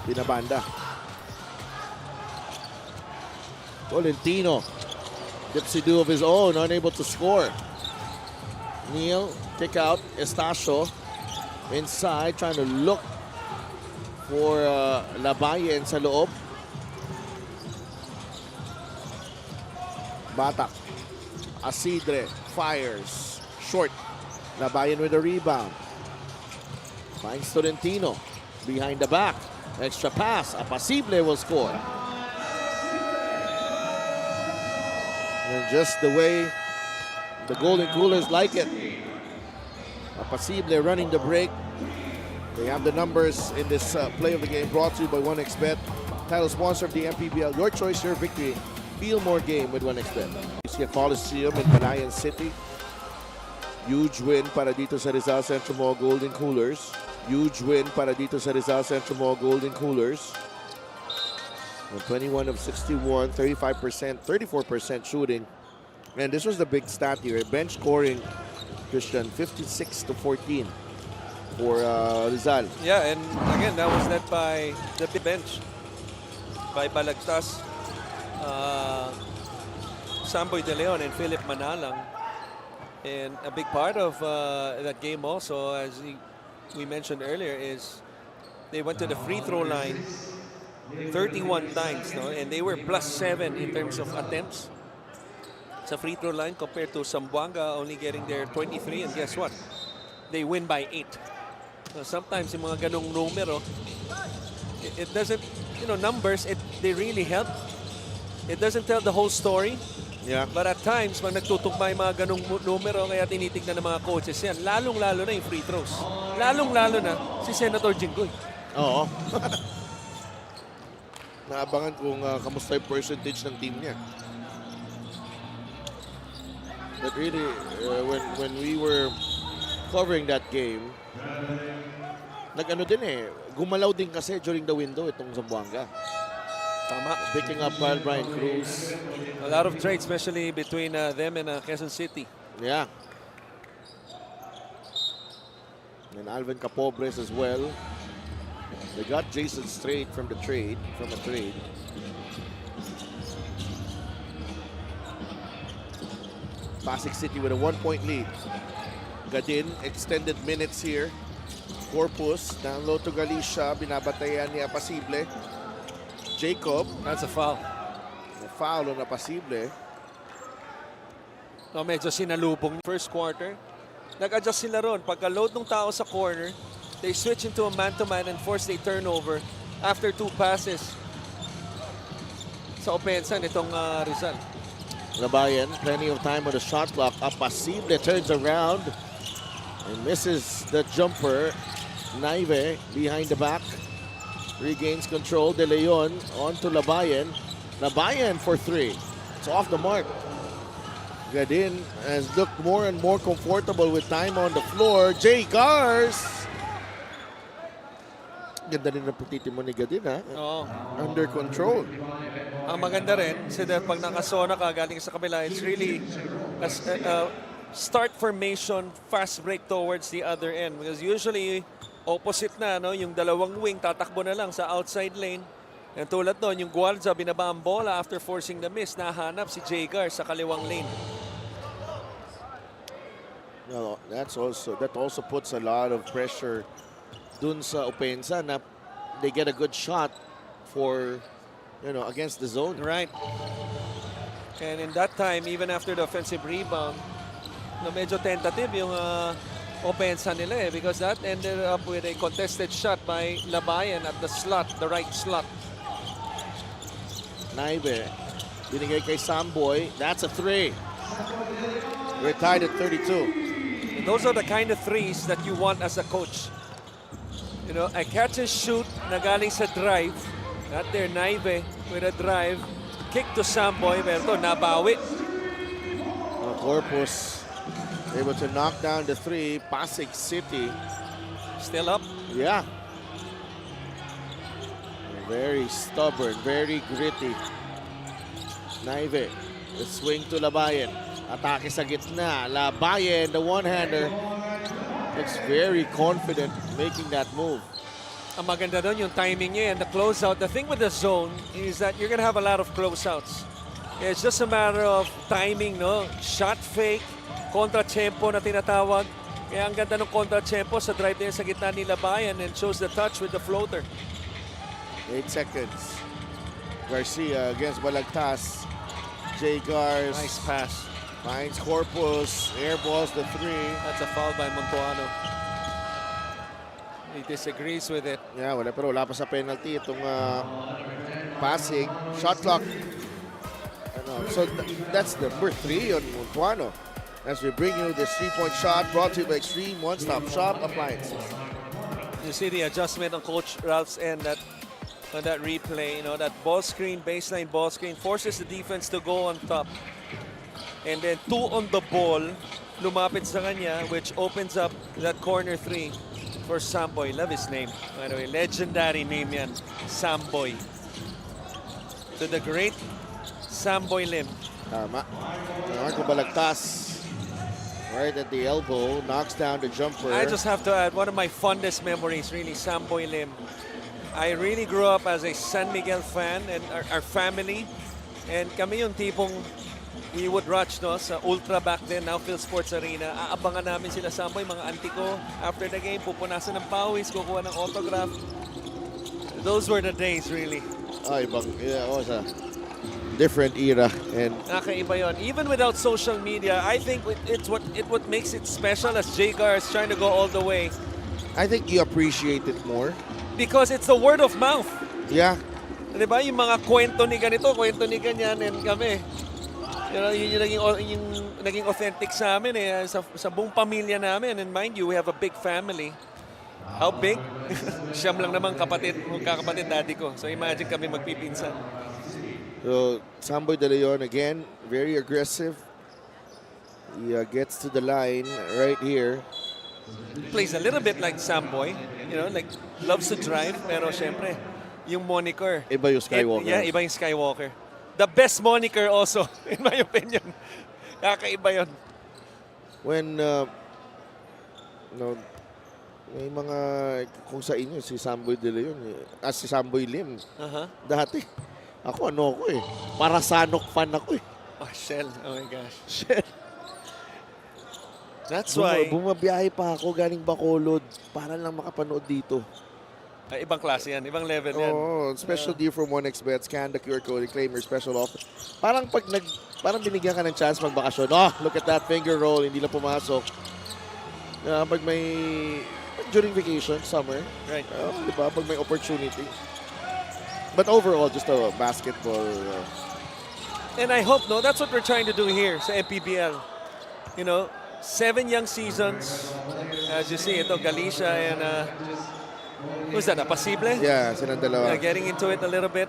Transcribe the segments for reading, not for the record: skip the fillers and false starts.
Pinabanda. Tolentino. Dipsy-do of his own, unable to score. Neal, kick out. Estacio inside, trying to look for Labayen sa loob. Batak. Asidre fires. Short. Labayen with a rebound. Finds Tolentino. Behind the back. Extra pass. Apasible will score. And just the way the Golden Coolers like it. Apasible running the break. They have the numbers in this play of the game, brought to you by 1xBet. Title sponsor of the MPBL. Your choice, your victory. Feel more game with 1xBet. Coliseum in Palayan City. Huge win para dito sa Rizal Central Mall Golden Coolers. Huge win para dito sa Rizal Central Mall Golden Coolers. 21 of 61, 35%, 34% shooting. And this was the big stat here. Bench scoring, Christian, 56 to 14 for Rizal. Yeah, and again, that was led by the bench. By Balagtas, Samboy De Leon, and Philip Manalang. And a big part of that game also, as we mentioned earlier, is they went to the free throw line 31 times, no? And they were +7 in terms of attempts sa free throw line compared to Zamboanga only getting their 23. And guess what? They win by 8. So sometimes yung mga ganong numero, it doesn't, you know, numbers, they really help. It doesn't tell the whole story. Yeah. But at times, pag nagtutugma yung mga ganong numero, kaya tinitignan ng mga coaches yan, lalong-lalo na yung free throws. Lalong-lalo na si Senator Jinggoy. Oo. Naabangan kung kamusta yung percentage ng team niya. But really, when we were covering that game, nag-ano din gumalaw din kasi during the window itong Zamboanga. Tama. Picking up Brian Cruz. A lot of trades, especially between them and Quezon City. Yeah. And Alvin Capobres as well. They got Jason Strait from a trade. Pasig City with a 1-point lead. Gadin, extended minutes here. Corpus, down low to Galicia. Binabatayan ni Apasible. Jacob. That's a foul. A foul on Apasible. No, medyo sinalubong. First quarter, nag-adjust sila ron. Pagka-load ng tao sa corner, they switch into a man-to-man and force a turnover after 2 passes sa opensa nitong Rizal. Labayen, plenty of time on the shot clock. Apasible turns around and misses the jumper. Naive behind the back. Regains control. De Leon on to Labayen. Labayen for 3. It's off the mark. Gadin has looked more and more comfortable with time on the floor. Jay Gars. Ganda rin ang pagtitimo ni Gadin, ha? Oo. Under control. Ang maganda rin, pag nakasona ka galing sa kabila, it's really start formation, fast break towards the other end. Because usually, opposite na, no? Yung dalawang wing, tatakbo na lang sa outside lane. And tulad nun, yung Guardia, binaba ang bola after forcing the miss, nahanap si Jagar sa kaliwang lane. No, that also puts a lot of pressure dun sa opensa na they get a good shot for, you know, against the zone. Right. And in that time, even after the offensive rebound, no, medyo tentative yung opensa nila because that ended up with a contested shot by Labayen at the slot, the right slot. Naive, binigay kay Samboy. That's a 3. We're tied at 32. And those are the kind of threes that you want as a coach. You know, a catch and shoot na galing sa drive. Not there, Naive with a drive. Kick to Samboy, pero ito, nabawi. Corpus able to knock down the 3. Pasig City. Still up. Yeah. Very stubborn, very gritty. Naive, the swing to Labayen. Atake sa gitna. Labayen, the one-hander. Looks very confident making that move. Ang maganda doon yung timing niya and the closeout. The thing with the zone is that you're gonna have a lot of closeouts. It's just a matter of timing, no? Shot fake, kontra-tempo na tinatawag. Kaya ang ganda ng kontra-tempo sa drive niya sa gitna ni Labayan and shows the touch with the floater. 8 seconds. Garcia against Balagtas. J. Gars Nice pass. finds Corpus. Airballs the 3. That's a foul by Montuano. He disagrees with it. Yeah, pero wala pa sa penalty itong Pasig. Shot clock. So that's number 3 on Montuano. As we bring you this 3-point shot brought to you by Extreme One-Stop Shop Appliances. You see the adjustment on Coach Ralph's end on that replay. You know, that ball screen, baseline ball screen, forces the defense to go on top. And then 2 on the ball, lumapit sa kanya, which opens up that corner 3 for Samboy. Love his name, by the way. Legendary name yan, Samboy. To the great Samboy Lim. Tama. Marco Balagtas right at the elbow, knocks down the jumper. I just have to add, one of my fondest memories, really, Samboy Lim. I really grew up as a San Miguel fan and our family. And kami yung tipong we would watch, no, sa Ultra back then, now Phil Sports Arena. Aabangan namin sila Samboy, mga auntie ko. After the game, pupunasan ng pawis, kukuha ng autograph. Those were the days, really. It was a different era. And Nakaiba yun. Even without social media, I think it's what makes it special as Jagar is trying to go all the way. I think you appreciate it more. Because it's the word of mouth. Yeah. Diba? Yung mga kwento ni ganito, kwento ni ganyan, and kami. You know, yung naging authentic sa amin sa buong pamilya namin. And mind you, we have a big family. How big? Siyam lang naman magkakapatid daddy ko. So imagine kami magpipinsan. So Samboy De Leon again, very aggressive. He gets to the line right here. Plays a little bit like Samboy. You know, like loves to drive. Pero syempre, yung moniker. Iba yung Skywalker. Yeah, iba yung Skywalker. The best moniker also, in my opinion. Kakaiba yun. When, may mga, kung sa inyo, si Samboy De Leon, si Samboy Lim, dati, ako Parasanok fan ako eh. Oh, Shell. Oh my gosh. Shell. That's why. Bumabiyahe pa ako galing Bacolod para lang makapanood dito. Ibang klase yan, ibang level yan. Oh, special deal from 1xBet. Scan the QR code and claim your special offer. Parang parang binigyan ka ng chance magbakasyon. Oh, look at that finger roll, hindi lang pumasok. Pag during vacation, summer. Right. Diba? Pag may opportunity. But overall, just a basketball. And I hope, no, that's what we're trying to do here sa MPBL. You know, 7 young seasons. As you see, ito, Galicia and who's that? Pasible? Yeah, silang dalawa. Getting into it a little bit.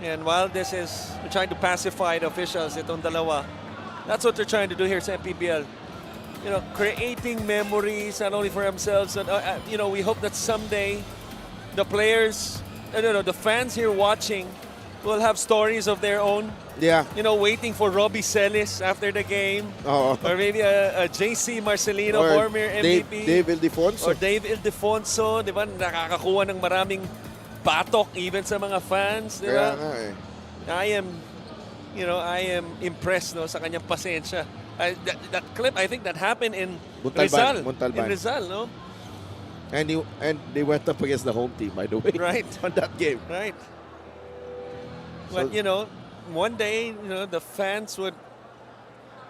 And while we're trying to pacify the officials, itong dalawa. That's what they're trying to do here sa MPBL. You know, creating memories not only for themselves, and you know, we hope that someday the players, the fans here watching will have stories of their own. Yeah. You know, waiting for Robbie Celis after the game. Oh. Or maybe a JC Marcelino, or former MVP. Dave Ildefonso. Or Dave Ildefonso, di ba? Nakakakuha ng maraming batok even sa mga fans, di ba? Kaya nga eh. I am impressed, no, sa kanyang pasensya. That clip, I think that happened in Montalban. Rizal. In Rizal, no? And they went up against the home team, by the way. Right. On that game. Right. But, you know, one day, the fans would,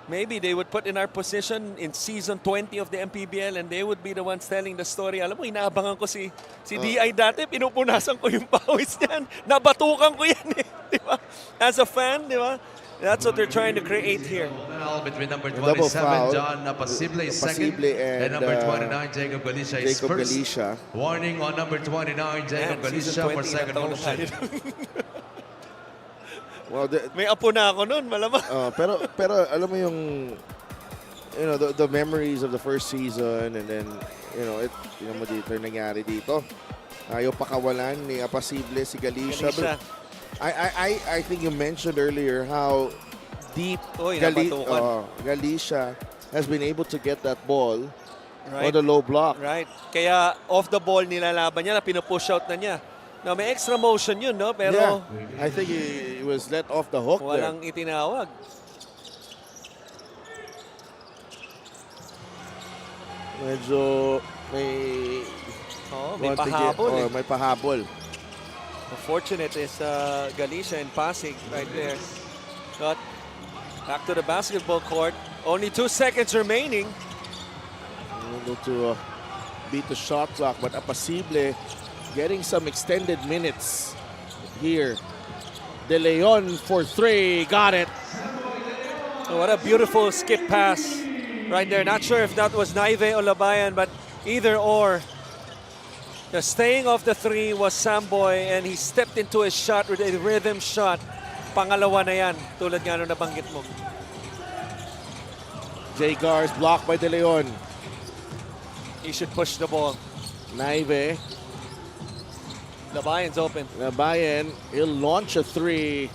maybe they would put in our position in season 20 of the MPBL and they would be the ones telling the story. Alam mo, inaabangan ko si DI dati, pinupunasan ko yung pawis niyan. Nabatukan ko yan eh. Di ba? As a fan, di ba? That's what they're trying to create here. Between number Double 27, foul. John Pasible is second. And number 29, Jacob Galicia is Jacob first. Galicia. Warning on number 29, Jacob Galicia for second motion. Well, may apo na ako nun, malamang. pero alam mo yung the memories of the first season and then mo dito nangyari dito. Ayaw pakawalan ni Pasible si Galicia. I think you mentioned earlier how deep Galicia has been able to get that ball on the low block. Right. Kaya off the ball nilalaban niya na pinupush out na niya. Now may extra motion yun, no? Pero Yeah, I think he was let off the hook there. walang itinawag. Medyo may May pahabol. May pahabol. Unfortunate is Galicia and Pasig right there. But back to the basketball court. Only 2 seconds remaining. Able to beat the shot clock, but Apacible getting some extended minutes here. De Leon for 3, got it. Oh, what a beautiful skip pass right there. Not sure if that was Naive or Labayan, but either or. The staying off the 3 was Samboy, and he stepped into a shot with a rhythm shot. Pangalawa na yan, tulad nga nung nabanggit mo. Jay Gars blocked by De Leon. He should push the ball. Naive. Labayan's open. Labayan, he'll launch a 3.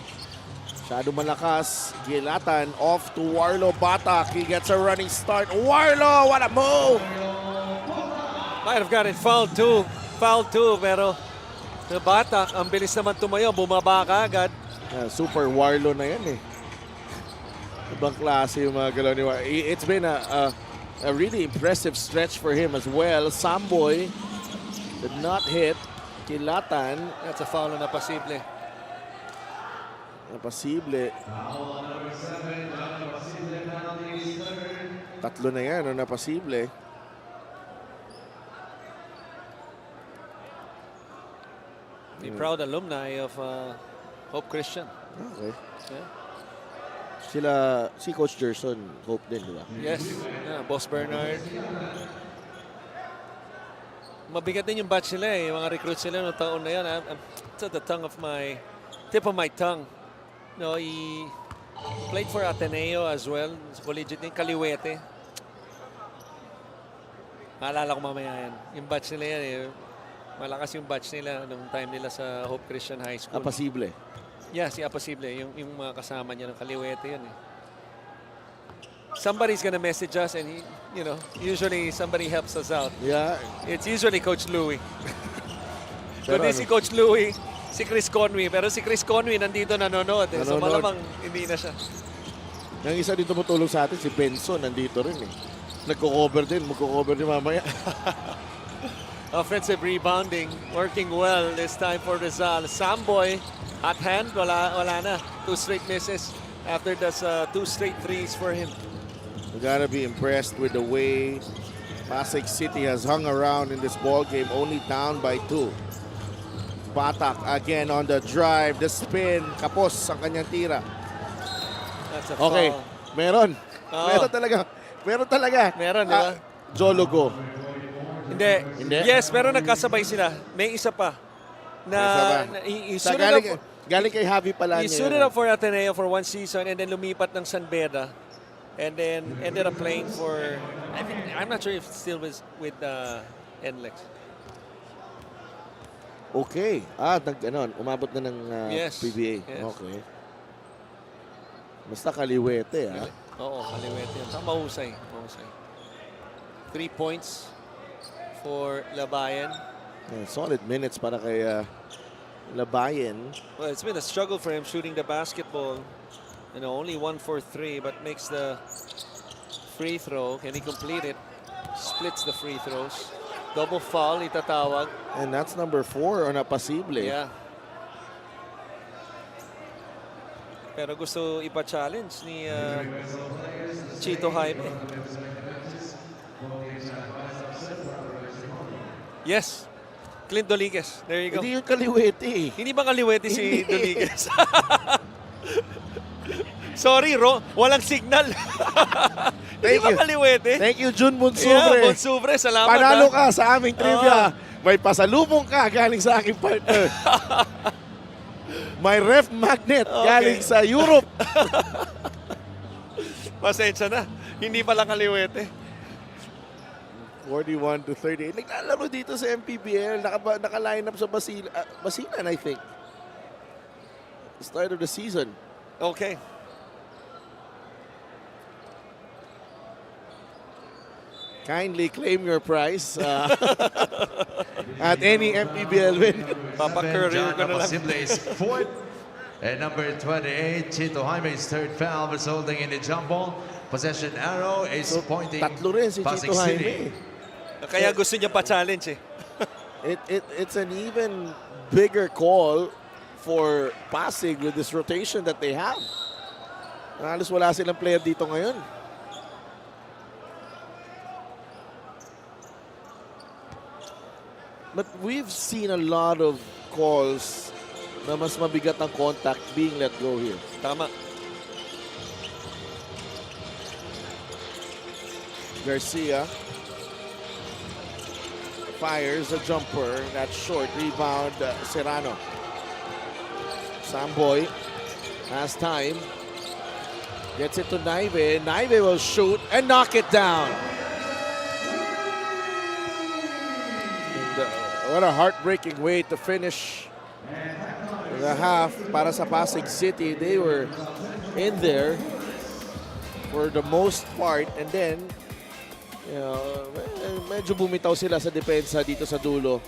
Masyado malakas. Gilatan off to Warlo Batak. He gets a running start. Warlo, what a move! Might have gotten fouled too. Fouled too, pero the Batak, ang bilis naman tumayo. Bumaba ka agad. Super Warlo na yan eh. Ibang klase yung mga galaw ni Warlo. It's been a really impressive stretch for him as well. Samboy did not hit. Kilatan. That's a foul na posible. Posible. Tatlo na yan, na posible. The proud alumni of Hope Christian. Okay. Yeah. Si Coach Gerson, Hope din, di ba? Yes. Yeah, Boss Bernard. Mabigat din yung batch nila eh. Yung mga recruits nila noong taon na yan. It's at the tip of my tongue. No, he played for Ateneo as well. Collegiate din, Kaliwete. Maalala ko mamaya yan. Yung batch nila yan eh. Malakas yung batch nila nung time nila sa Hope Christian High School. Apacible. Yeah, si Apacible. Yung mga kasama niya ng Kaliwete yun eh. Somebody's gonna message us and usually somebody helps us out. Yeah. It's usually Coach Louie. Pero Kundi si Coach Louie, si Chris Conway. Pero si Chris Conway nandito nanonood eh. So malamang hindi na siya. Yung isa din tumutulong sa atin, si Benson, nandito rin eh. Nagko-cover din, magko-cover din mamaya. Offensive rebounding, working well this time for Rizal. Samboy, hot hand, wala na. 2 straight misses after those 2 straight threes for him. You gotta be impressed with the way Pasig City has hung around in this ball game, only down by 2. Batak again on the drive, the spin, kapos ang kanyang tira. That's a foul. Okay, meron. Oh. Meron talaga. Meron, di ba? Jologo. Hindi. Yes, pero nagkasabay sila. May isa pa. He Galing kay Javi pala he niya. suited up for Ateneo for 1 season and then lumipat ng San Beda. And then ended up playing for, I'm not sure if it still was with NLEX. Okay. Umabot na ng Yes. PBA. Yes. Okay. Basta Kaliwete, ha? Oo, Kaliwete. Mahusay. 3 points for Labayan. Solid minutes para kay Labayan. Well, it's been a struggle for him shooting the basketball. Only 1 for 3, but makes the free throw. Can he complete it? Splits the free throws. Double foul, itatawag. And that's number 4 on Apacible. Yeah. Pero gusto ipa-challenge ni Chito Jaime. Yes. Clint Doliges. There you go. Hindi yung Kaliwete eh. Hindi ba Kaliwete si Doliges? Sorry, walang signal. Hindi ba Kaliwete? Thank you, Jun Monsubre. Yeah, Monsubre, salamat. Panalo ka sa aming trivia. May pasalubong ka galing sa aking partner. May ref magnet galing sa Europe. Pasensya na. Hindi pala Kaliwete. 41 to 38. Naglalaro dito sa MPBL. Naka-line up sa Basilan, I think. Start of the season. Okay. Kindly claim your prize at any MPBL win. Papa Curry, John you're gonna Apasimble is fourth. And number 28, Chito Jaime's third foul, resulting in the jump ball. Possession arrow is pointing Tatlo rin si Pasig Chito City. Jaime. Kaya gusto niya pa-challenge eh. It's an even bigger call for Pasig with this rotation that they have. Halos wala silang player dito ngayon. But we've seen a lot of calls na mas mabigat ang contact being let go here. Tama. Garcia fires a jumper. That's short. Rebound, Serrano. Samboy has time. Gets it to Naive. Naive will shoot and knock it down. And, what a heartbreaking way to finish the half para sa Pasig City. They were in there for the most part, and then medyo bumitaw sila sa depensa dito sa dulo.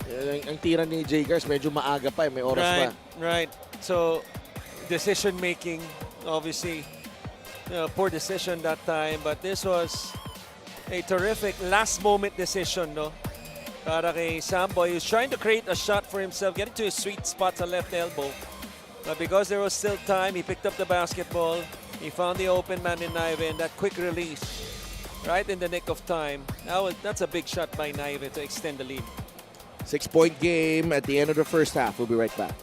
Ang tira ni Jagers medyo maaga pa, may oras pa. Right. So, decision making, obviously, poor decision that time, but this was a terrific last moment decision, no? Para kay Samboy, who's trying to create a shot for himself, getting to his sweet spot sa left elbow. But because there was still time, he picked up the basketball. He found the open man in Naive, and that quick release, right in the nick of time. That's a big shot by Naive to extend the lead. 6-point game at the end of the first half. We'll be right back.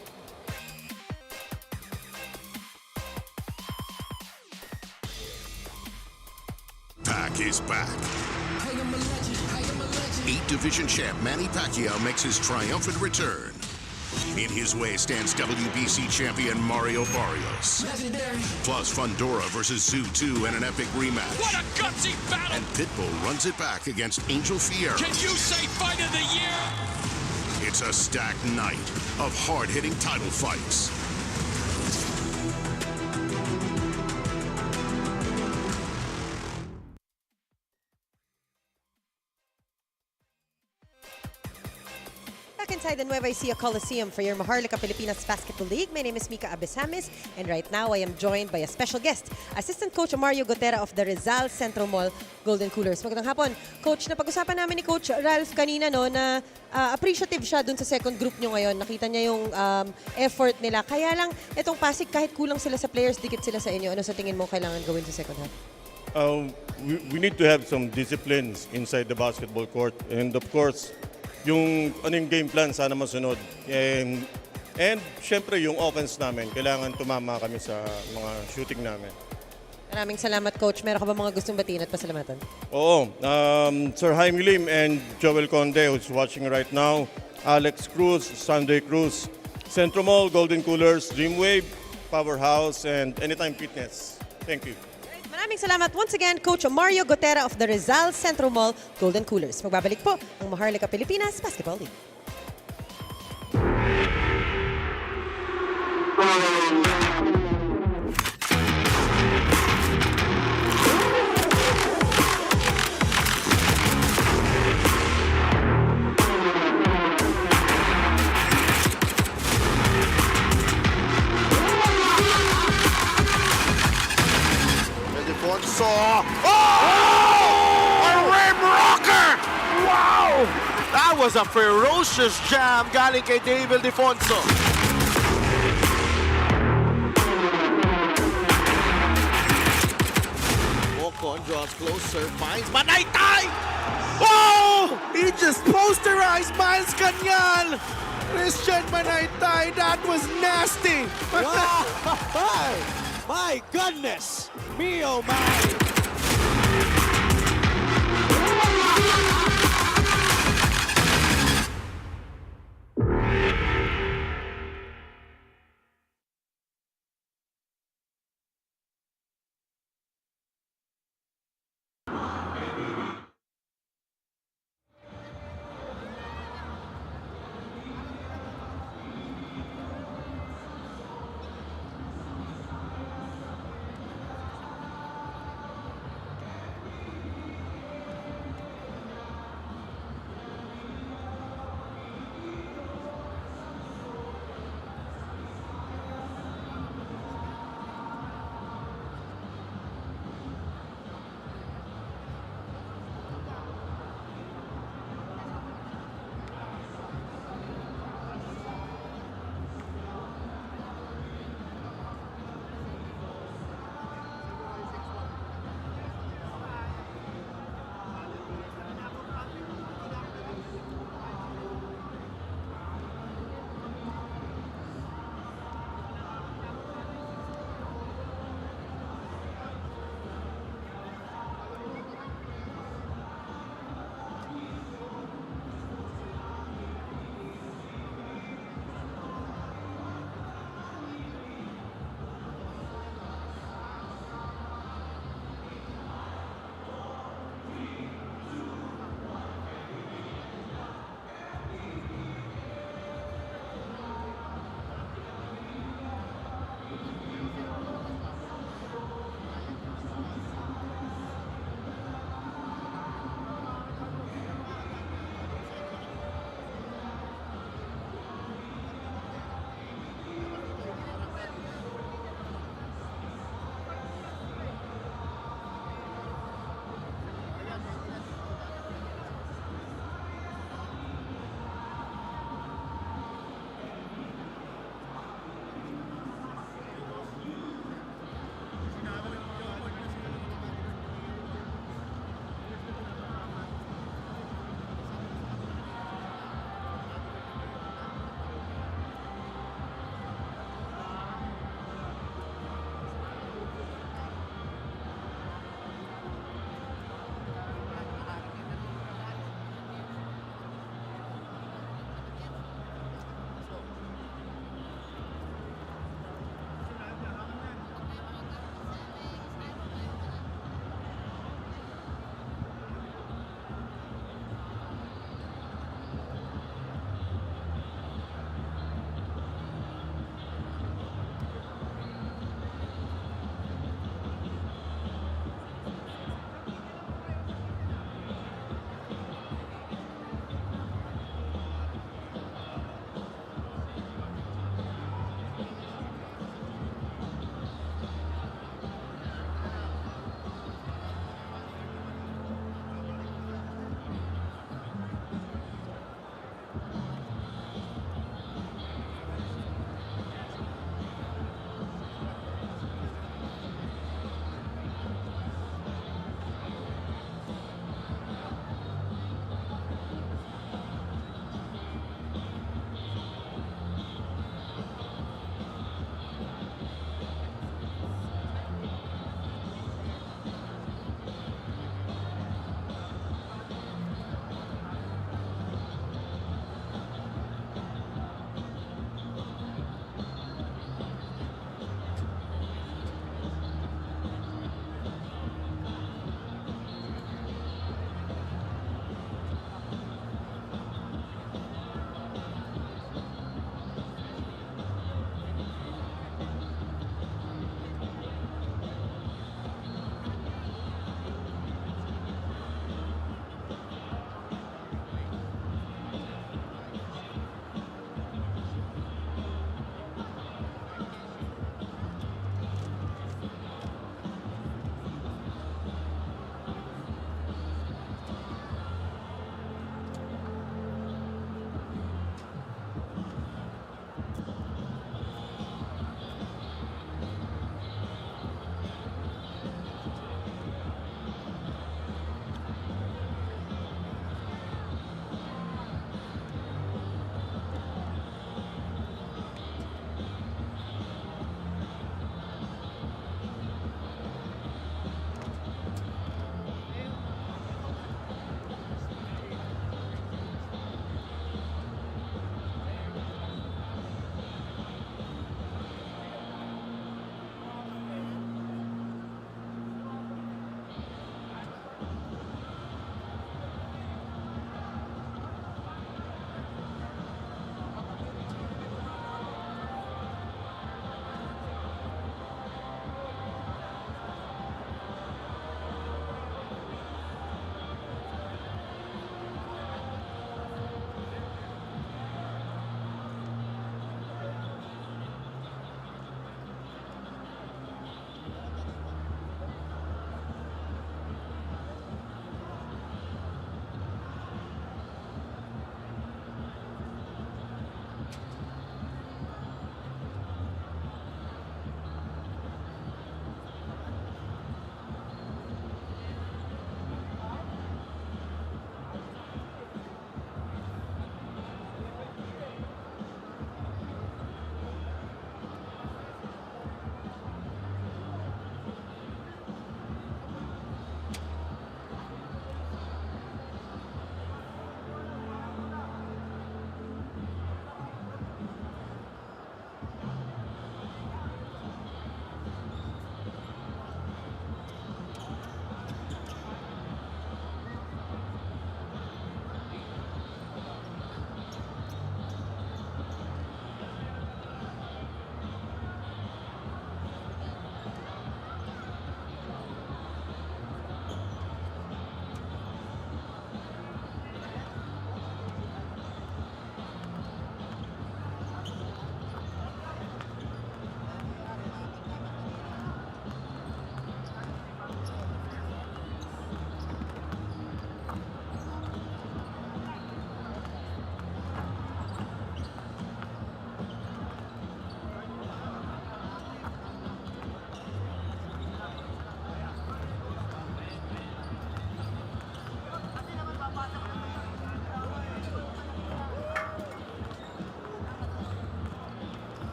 Pac is back. 8-division champ Manny Pacquiao makes his triumphant return. In his way stands WBC champion Mario Barrios. Legendary. Plus Fundora versus Zoo 2 in an epic rematch. What a gutsy battle! And Pitbull runs it back against Angel Fierro. Can you say fight of the year? It's a stacked night of hard-hitting title fights. Back inside the Nueva Ecija Coliseum for your Maharlika Pilipinas Basketball League. My name is Mika Abesamis, and right now I am joined by a special guest, Assistant Coach Mario Gotera of the Rizal Central Mall Golden Coolers. Magandang hapon. Coach, napag-usapan namin ni Coach Ralph kanina na appreciative siya dun sa second group nyo ngayon. Nakita niya yung effort nila. Kaya lang, itong Pasig, kahit kulang sila sa players, dikit sila sa inyo. Ano sa tingin mo kailangan gawin sa second half? We need to have some disciplines inside the basketball court. And of course, yung game plan sana masunod. And syempre yung offense namin, kailangan tumama kami sa mga shooting namin. Maraming salamat, Coach. Meron ka ba mga gustong batiin at pasalamatan? Oo. Sir Jaime Lim and Joel Conde, who's watching right now, Alex Cruz, Sunday Cruz, Central Mall, Golden Coolers, Dreamwave, Powerhouse, and Anytime Fitness. Thank you. Maraming salamat once again, Coach Mario Gotera of the Rizal Central Mall Golden Coolers. Magbabalik po ang Maharlika Pilipinas Basketball League. A rim rocker! Wow! That was a ferocious jam galing kay David Defonso. Ocon draws closer, finds Manaytay! Oh! He just posterized Miles Canyal! Christian Manaytay, that was nasty! Wow! My goodness! Me oh my!